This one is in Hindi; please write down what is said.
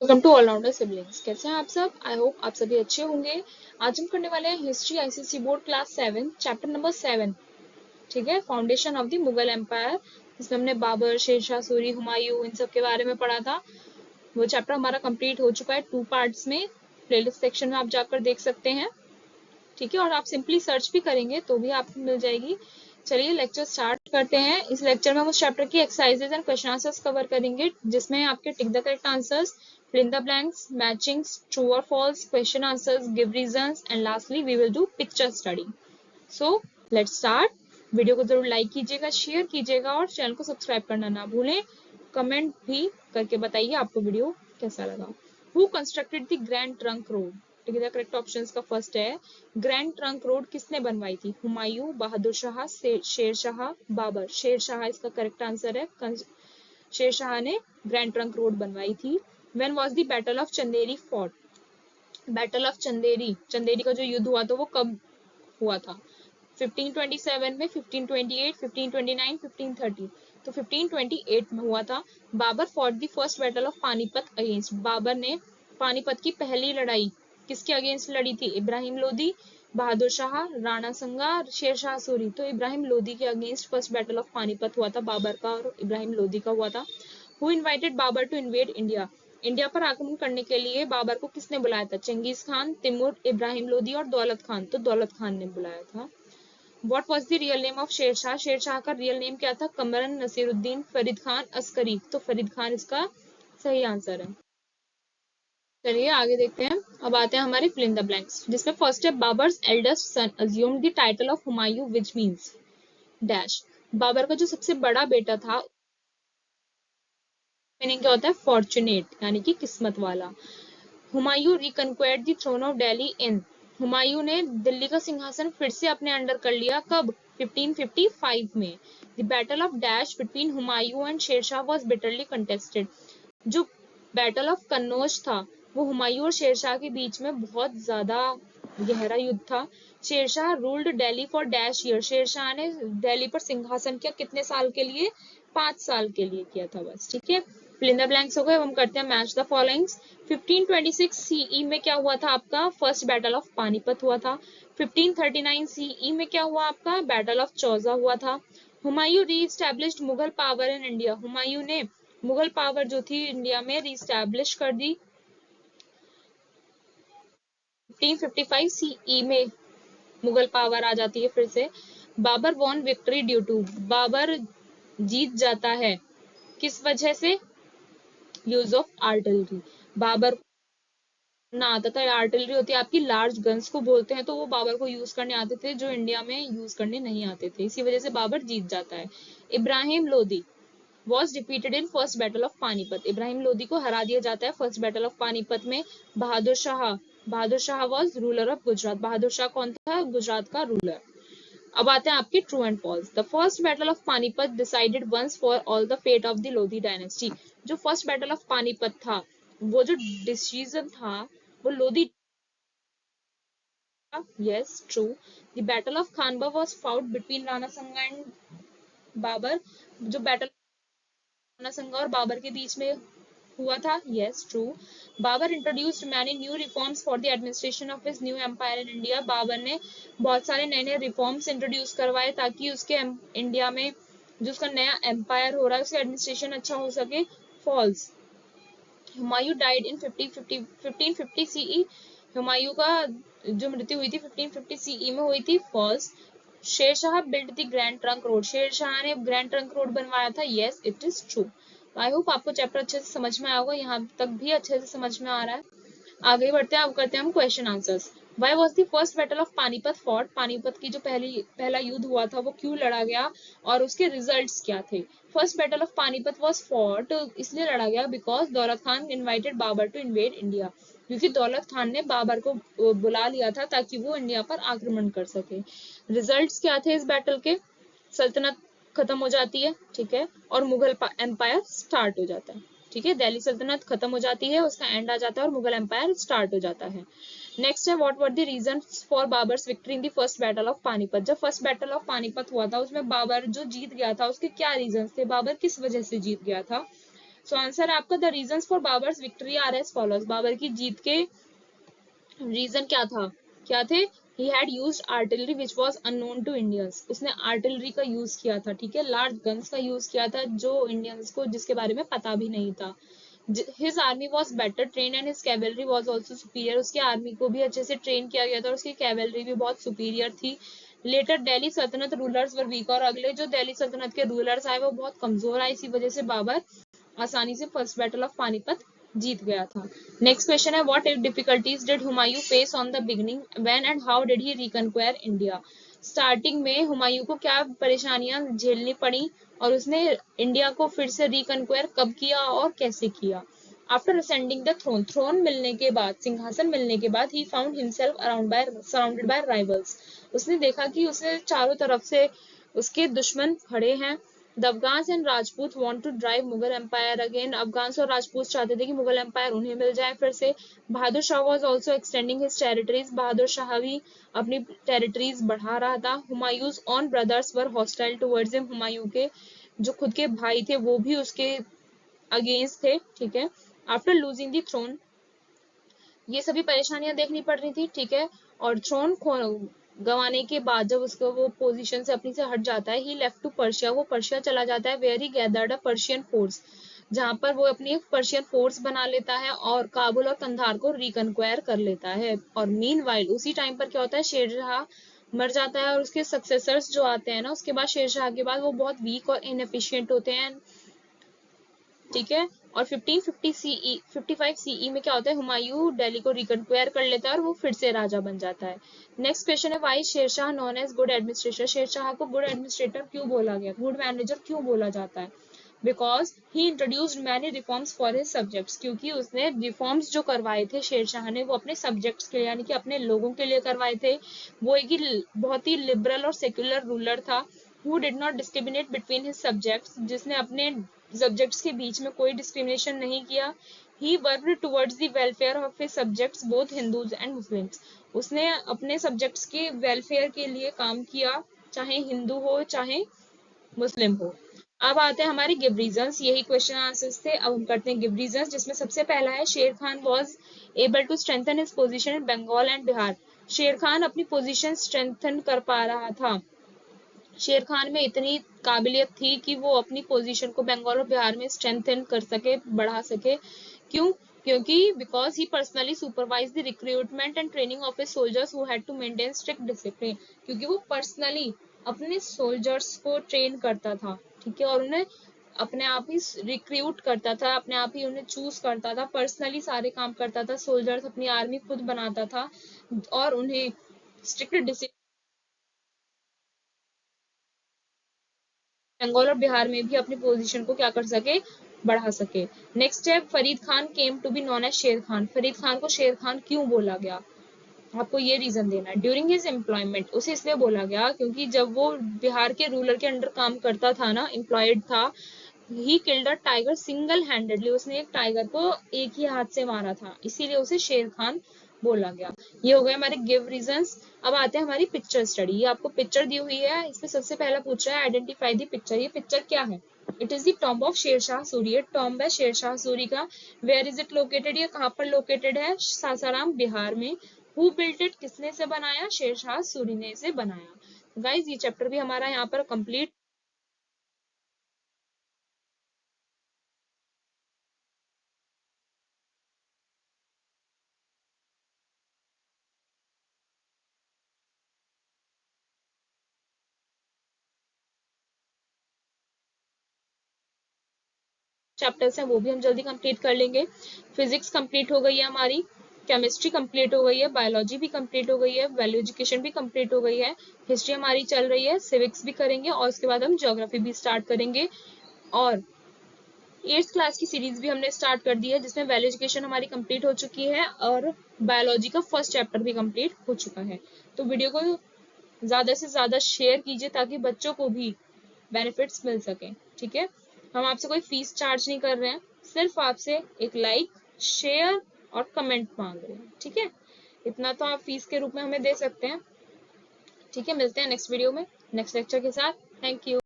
Welcome to allrounder siblings. कैसे हैं आप सब? आई होप आप सभी अच्छे होंगे। आज हम करने वाले हैं history ICSE board class 7 chapter number 7। ठीक है, foundation of the Mughal empire, जिसमें हमने बाबर, शेरशाह सूरी, हुमायूं इन सब के बारे में पढ़ा था। वो चैप्टर हमारा कंप्लीट हो चुका है 2 पार्ट्स में। प्लेलिस्ट सेक्शन में आप जाकर देख सकते हैं। ठीक है, और आप सिंपली सर्च भी करेंगे तो भी आपको मिल जाएगी। चलिए लेक्चर स्टार्ट करते हैं। इस लेक्चर में हम उस चैप्टर की exercises and question answers cover करेंगे, जिसमें आपके tick the correct answers, fill in the blanks, matchings, true or false, question answers, give reasons, and lastly we will do picture study. So let's start. Video को जरूर लाइक कीजिएगा, शेयर कीजिएगा और चैनल को सब्सक्राइब करना ना भूलें। कमेंट भी करके बताइए आपको वीडियो कैसा लगा। Who constructed the Grand Trunk Road? ठीक है, करेक्ट ऑप्शंस का फर्स्ट है ग्रैंड ट्रंक रोड किसने बनवाई थी? हुमायूं, बहादुर शाह, शेरशाह, बाबर। शेरशाह इसका करेक्ट आंसर है। शेरशाह ने ग्रैंड ट्रंक रोड बनवाई थी। When was the Battle of Chanderi fought? Battle of Chanderi, Chanderi का जो युद्ध हुआ था वो कब हुआ था? 1527 में, 1528, 1529, 1530। तो 1528 में हुआ था। Babur fought the first battle of Panipat against, Babur ने पानीपत की पहली लड़ाई किसके अगेंस्ट लड़ी थी? इब्राहिम लोदी, बहादुर शाह, राणा संगा, शेरशाह सूरी। तो इब्राहिम लोदी के against first battle of Panipat हुआ था, बाबर का और इब्राहिम लोदी का हुआ था। Who invited Babur to invade India? India पर आक्रमण करने के लिए बाबर को किसने बुलाया था? Genghis Khan, Timur, Ibrahim Lodi और दौलत खान। तो दौलत खान ने बुलाया था। What was the real name of Sher Shah? Sher Shah का रियल नेम क्या था? कमरन नसीरुद्दीन, फरीद खान, अस्करी। तो फरीद खान इसका सही आंसर है। चलिए आगे देखते हैं। अब आते हैं हमारे fill in the blanks, जिसमें फर्स्ट है Babur's eldest son assumed the title of Humayun which means dash. Babur का जो सबसे बड़ा बेटा था, मीनिंग क्या होता है? फॉर्चुनेट, यानी कि किस्मत वाला। Humayun reconquered the throne of Delhi in, Humayun ने दिल्ली का सिंहासन फिर से अपने अंडर कर लिया कब? 1555 में। The battle of dash between Humayun and Sher Shah was bitterly contested, जो बैटल ऑफ कन्नौज था वो हुमायूं और शेरशाह के बीच में बहुत ज्यादा गहरा युद्ध था। Sher Shah ruled Delhi for dash year, Sher Shah ने दिल्ली पर सिंहासन किया कितने साल के लिए? 5 साल के लिए किया था बस। ठीक है, फिल इन द ब्लैंक्स हो गए। हम करते हैं मैच द फॉलोइंग्स। 1526 सीई में क्या हुआ था आपका? फर्स्ट बैटल ऑफ पानीपत हुआ था। 1539 सीई में क्या हुआ आपका? बैटल ऑफ चौजा हुआ था। Humayun reestablished Mughal power in India, Humayun ने मुगल पावर जो थी इंडिया में रीस्टैब्लिश कर दी 1555 सीई में, मुगल पावर आ जाती है फिर से। Babur won victory due to, Babur जीत जाता है किस वजह से? यूज ऑफ आर्टिलरी, बाबर ना आता था। आर्टिलरी होती है आपकी लार्ज गन्स को बोलते हैं, तो वो बाबर को यूज करने आते थे जो इंडिया में यूज करने नहीं आते थे, इसी वजह से बाबर जीत जाता है। Ibrahim Lodi was defeated in first battle of Panipat, Ibrahim Lodi को हरा दिया जाता है फर्स्ट बैटल ऑफ पानीपत में। Bahadur Shah, Bahadur Shah was ruler of Gujarat, Bahadur Shah कौन था? गुजरात का रूलर। अब आते हैं आपके true and false. The first battle of Panipat decided once for all the fate of the Lodi dynasty, जो फर्स्ट बैटल ऑफ पानीपत था वो जो डिसीजन था वो Lodhi, yes true. The battle of Khanba was fought between Rana Sanga and Babar, जो बैटल राणा संगा और बाबर के बीच में हुआ था, yes true. Babur introduced many new reforms for the administration of his new empire in India, Babur ने बहुत सारे नए नए रिफॉर्म्स इंट्रोड्यूस करवाए ताकि उसके इंडिया में जो उसका नया एम्पायर हो रहा है उसका एडमिनिस्ट्रेशन अच्छा हो सके। False. Humayun died in 1550 CE, Humayun का जो मृत्यु हुई थी 1550 सीई में हुई थी। False. Sher Shah build the grand trunk road, Sher Shah ने ग्रैंड ट्रंक रोड बनवाया था, yes it is true. I hope आपको चैप्टर अच्छे से समझ में आया होगा, यहाँ तक भी अच्छे से समझ में आ रहा है। आगे बढ़ते हैं, अब करते हैं हम question answers. Why was the first battle of Panipat fought, Panipat की जो पहला युद्ध हुआ था वो क्यों लड़ा गया और उसके रिजल्ट्स क्या थे? First battle of Panipat was fought इसलिए लड़ा गया because Daulat Khan invited Babur to invade India, क्योंकि दौलत खान ने बाबर को बुला लिया था ताकि वो इंडिया पर आक्रमण कर सके। रिजल्ट्स क्या थे इस बैटल के? सल्तनत खत्म हो जाती है, ठीक है, और मुगल एम्पायर स्टार्ट हो जाता है। ठीक है, दिल्ली सल्तनत खत्म हो जाती है, उसका एंड आ जाता है और मुगल एम्पायर स्टार्ट हो जाता है। नेक्स्ट है what were the reasons for Babur's victory in the first battle of Panipat, जब फर्स्ट बैटल ऑफ पानीपत हुआ था उसमें बाबर जो जीत गया था उसके क्या रीजंस थे? बाबर किस वजह से जीत गया था? सो आंसर है आपका the reasons for Babur's victory are as follows. Babur की जीत के रीजन क्या था, क्या थे? He had used artillery which was unknown to Indians. उसने आर्टिलरी का यूज किया था, ठीक है, लार्ज गन्स का यूज किया था जो इंडियंस को जिसके बारे में पता भी नहीं था। His army was better train and his cavalry was also superior. उसकी आर्मी को भी अच्छे से ट्रेन किया गया था और उसकी कैवलरी भी बहुत सुपीरियर थी। लेटर दिल्ली सल्तनत रूलर्स वर वीक। और अगले जो दिल्ली सल्तनत के रूलर्स आए वो बहुत कमजोर आए, इसी वजह से बाबर आसानी से फर्स्ट बैटल ऑफ पानीपत जीत गया था। नेक्स्ट क्वेश्चन है what difficulties did Humayun face on the beginning, when and how did he reconquer India. Starting में हुमायूं को क्या परेशानियां झेलनी पड़ी और उसने इंडिया को फिर से रिकंक्वायर कब किया और कैसे किया। After ascending the throne, throne मिलने के बाद, सिंहासन मिलने के बाद, he found himself around by surrounded by rivals. उसने देखा कि उसे चारों तरफ से उसके दुश्मन खड़े हैं। The Afghans and Rajput want to drive Mughal empire again. Afghans और राजपूत चाहते थे कि मुगल एम्पायर उन्हें मिल जाए फिर से। Bahadur Shah was also extending his territories. Bahadur Shah भी अपनी टेरिटरीज बढ़ा रहा था। Humayun's own brothers were hostile towards him. Humayun के जो खुद के भाई थे वो भी उसके अगेंस्ट थे, ठीक है। आफ्टर लूजिंग द थ्रोन, ये सभी परेशानियां देखनी पड़ रही थी, ठीक है। और थ्रोन गंवाने के बाद जब उसको वो पोजीशन से अपनी से हट जाता है, ही लेफ्ट टू पर्शिया, वो पर्शिया चला जाता है, where he gathered a Persian force, जहां पर वो अपनी एक पर्शियन फोर्स बना लेता है और काबुल और कंधार को रिकंक्वायर कर लेता है। और मीनवाइल उसी टाइम पर क्या होता है, शेरशाह मर जाता है और उसके सक्सेसर्स जो आते हैं ना उसके बाद, शेरशाह के बाद, वो बहुत वीक और इनएफिशिएंट होते हैं, ठीक है। और 55 सीई में क्या होता है, हुमायूं दिल्ली को रिकंक्वायर कर लेता है और वो फिर से राजा बन जाता है। नेक्स्ट क्वेश्चन है why Sher Shah known as good administrator. Sher Shah को गुड एडमिनिस्ट्रेटर क्यों बोला गया, गुड मैनेजर क्यों बोला जाता है? Because he introduced many reforms for his subjects. क्योंकि उसने रिफॉर्म्स जो करवाए थे शेरशाह ने, वो अपने सब्जेक्ट्स के लिए यानी कि अपने लोगों के लिए करवाए थे। वो एक बहुत ही लिबरल और सेक्युलर रूलर था। who did not discriminate between his subjects, जिसने अपने सब्जेक्ट्स के बीच में कोई डिस्क्रिमिनेशन नहीं किया। he worked towards the welfare of his subjects both Hindus and Muslims। उसने अपने सब्जेक्ट्स के वेलफेयर के लिए काम किया, चाहे हिंदू हो चाहे मुस्लिम हो। अब आते हैं हमारे गिव रीजंस, यही क्वेश्चन आंसर्स थे। अब हम करते हैं गिव रीजंस, जिसमें सबसे पहला है Sher Khan was able to strengthen his position in Bengal and Bihar. Sher Khan अपनी पोजीशन स्ट्रेंथन कर पा रहा था। शेर खान में इतनी काबिलियत थी कि वो अपनी पोजीशन को बंगाल और बिहार में स्ट्रेंथन कर सके, बढ़ा सके। क्यों? क्योंकि because he personally supervise the recruitment and training of a soldiers who had to maintain strict discipline. क्योंकि वो पर्सनली अपने सोल्जर्स को ट्रेन करता था, ठीक है, और उन्हें अपने आप ही रिक्रूट करता था, अपने आप ही उन्हें चूज करता था, पर्सनली सारे काम करता था, सोल्जर्स अपनी आर्मी खुद बनाता था और उन्हें स्ट्रिक्ट डिसिप्लिन बंगाल और बिहार में भी अपनी पोजीशन को क्या कर सके, बढ़ा सके। नेक्स्ट है Farid Khan came to be known as Sher Khan. Farid Khan को शेर खान क्यों बोला गया, आपको ये रीजन देना है। ड्यूरिंग हिज एम्प्लॉयमेंट, उसे इसलिए बोला गया क्योंकि जब वो बिहार के रूलर के अंडर काम करता था ना, एम्प्लॉयड था, he killed a tiger single handedly. उसने एक टाइगर को एक ही हाथ से मारा था, इसीलिए उसे शेर खान बोला गया। ये हो गए हमारे गिव रीजंस। अब आते हैं हमारी पिक्चर स्टडी। ये आपको पिक्चर दी हुई है, इसमें सबसे पहला पूछ रहा है आइडेंटिफाई दी पिक्चर। ये पिक्चर क्या है? It is the tomb of Sher Shah Suri. Tomb है शेरशाह सूरी का। वेयर इज इट लोकेटेड, ये कहाँ पर लोकेटेड है? सासाराम बिहार में। हु बिल्ट इट, किसने इसे बनाया? शेरशाह सूरी ने इसे बनाया। गाइज ये चैप्टर भी हमारा यहाँ पर कंप्लीट। चैप्टर्स हैं वो भी हम जल्दी कंप्लीट कर लेंगे। फिजिक्स कंप्लीट हो गई है हमारी, केमिस्ट्री कंप्लीट हो गई है, बायोलॉजी भी कंप्लीट हो गई है, वैल्यू एजुकेशन भी कंप्लीट हो गई है, हिस्ट्री हमारी चल रही है, सिविक्स भी करेंगे और उसके बाद हम ज्योग्राफी भी स्टार्ट करेंगे। और 8th क्लास की सीरीज भी हमने स्टार्ट कर दी है, जिसमें वैल्यू एजुकेशन हमारी कंप्लीट हो चुकी है और बायोलॉजी का फर्स्ट चैप्टर भी कंप्लीट हो चुका है। तो वीडियो को ज्यादा से ज्यादा शेयर कीजिए ताकि बच्चों को भी बेनिफिट्स मिल सके, ठीक है। हम आपसे कोई फीस चार्ज नहीं कर रहे हैं, सिर्फ आपसे एक लाइक, शेयर और कमेंट मांग रहे हैं, ठीक है। इतना तो आप फीस के रूप में हमें दे सकते हैं, ठीक है। मिलते हैं नेक्स्ट वीडियो में नेक्स्ट लेक्चर के साथ। Thank you.